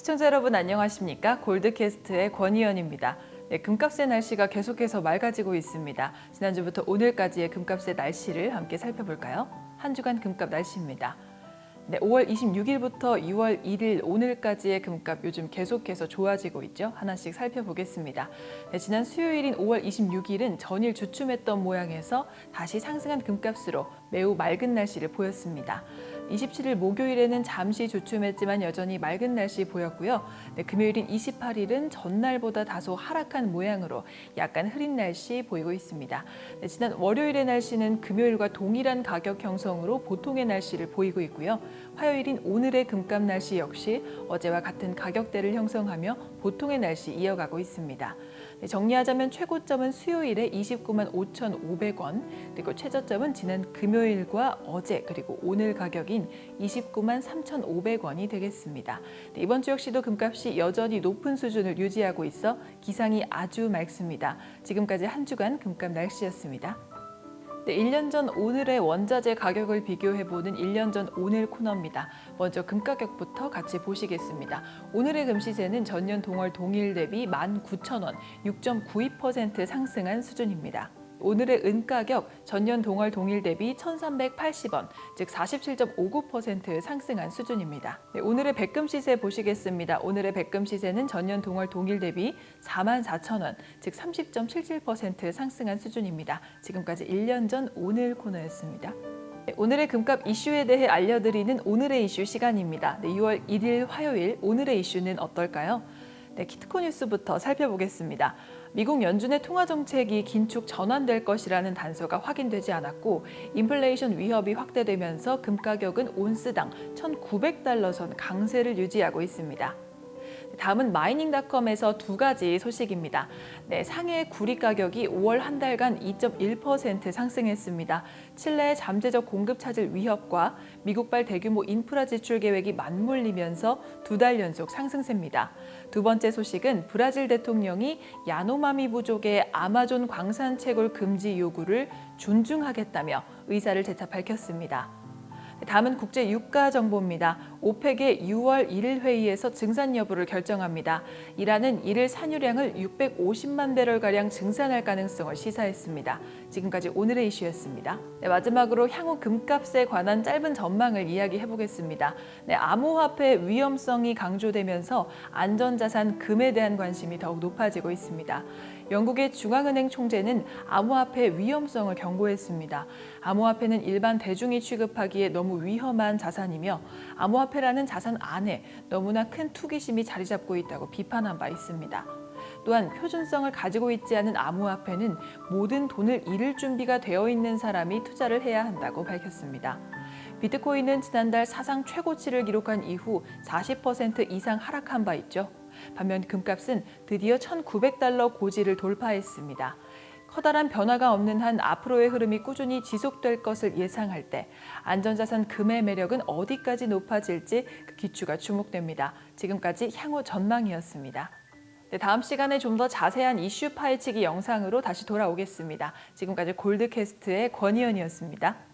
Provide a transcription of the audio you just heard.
시청자 여러분 안녕하십니까? 골드캐스트의 권희연입니다. 네, 금값의 날씨가 계속해서 맑아지고 있습니다. 지난주부터 오늘까지의 금값의 날씨를 함께 살펴볼까요? 한 주간 금값 날씨입니다. 네, 5월 26일부터 6월 1일 오늘까지의 금값 요즘 계속해서 좋아지고 있죠. 하나씩 살펴보겠습니다. 네, 지난 수요일인 5월 26일은 전일 주춤했던 모양에서 다시 상승한 금값으로 매우 맑은 날씨를 보였습니다. 27일 목요일에는 잠시 주춤했지만 여전히 맑은 날씨 보였고요. 네, 금요일인 28일은 전날보다 다소 하락한 모양으로 약간 흐린 날씨 보이고 있습니다. 네, 지난 월요일의 날씨는 금요일과 동일한 가격 형성으로 보통의 날씨를 보이고 있고요. 화요일인 오늘의 금값 날씨 역시 어제와 같은 가격대를 형성하며 보통의 날씨 이어가고 있습니다. 네, 정리하자면 최고점은 수요일에 29만 5,500원, 그리고 최저점은 지난 금요일과 어제 그리고 오늘 가격인 29만 3,500원이 되겠습니다. 네, 이번 주 역시도 금값이 여전히 높은 수준을 유지하고 있어 기상이 아주 맑습니다. 지금까지 한 주간 금값 날씨였습니다. 네, 1년 전 오늘의 원자재 가격을 비교해보는 1년 전 오늘 코너입니다. 먼저 금 가격부터 같이 보시겠습니다. 오늘의 금 시세는 전년 동월 동일 대비 19,000원, 6.92% 상승한 수준입니다. 오늘의 은 가격 전년 동월 동일 대비 1,380원, 즉 47.59% 상승한 수준입니다. 네, 오늘의 백금 시세 보시겠습니다. 오늘의 백금 시세는 전년 동월 동일 대비 44,000원, 즉 30.77% 상승한 수준입니다. 지금까지 1년 전 오늘 코너였습니다. 네, 오늘의 금값 이슈에 대해 알려드리는 오늘의 이슈 시간입니다. 네, 6월 1일 화요일 오늘의 이슈는 어떨까요? 네, 키트코 뉴스부터 살펴보겠습니다. 미국 연준의 통화 정책이 긴축 전환될 것이라는 단서가 확인되지 않았고 인플레이션 위협이 확대되면서 금 가격은 온스당 1,900달러 선 강세를 유지하고 있습니다. 다음은 마이닝닷컴에서 두 가지 소식입니다. 네, 상해 구리 가격이 5월 한 달간 2.1% 상승했습니다. 칠레의 잠재적 공급 차질 위협과 미국발 대규모 인프라 지출 계획이 맞물리면서 두 달 연속 상승세입니다. 두 번째 소식은 브라질 대통령이 야노마미 부족의 아마존 광산 채굴 금지 요구를 존중하겠다며 의사를 재차 밝혔습니다. 다음은 국제 유가 정보입니다. 오펙의 6월 1일 회의에서 증산 여부를 결정합니다. 이란은 1일 산유량을 650만 배럴가량 증산할 가능성을 시사했습니다. 지금까지 오늘의 이슈였습니다. 네, 마지막으로 향후 금값에 관한 짧은 전망을 이야기해 보겠습니다. 네, 암호화폐 위험성이 강조되면서 안전자산 금에 대한 관심이 더욱 높아지고 있습니다. 영국의 중앙은행 총재는 암호화폐 위험성을 경고했습니다. 암호화폐는 일반 대중이 취급하기에 너무 위험한 자산이며 암호화폐라는 자산 안에 너무나 큰 투기심이 자리 잡고 있다고 비판한 바 있습니다. 또한 표준성을 가지고 있지 않은 암호화폐는 모든 돈을 잃을 준비가 되어 있는 사람이 투자를 해야 한다고 밝혔습니다. 비트코인은 지난달 사상 최고치를 기록한 이후 40% 이상 하락한 바 있죠. 반면 금값은 드디어 1,900달러 고지를 돌파했습니다. 커다란 변화가 없는 한 앞으로의 흐름이 꾸준히 지속될 것을 예상할 때 안전자산 금의 매력은 어디까지 높아질지 그 기추가 주목됩니다. 지금까지 향후 전망이었습니다. 네, 다음 시간에 좀 더 자세한 이슈 파헤치기 영상으로 다시 돌아오겠습니다. 지금까지 골드캐스트의 권희연이었습니다.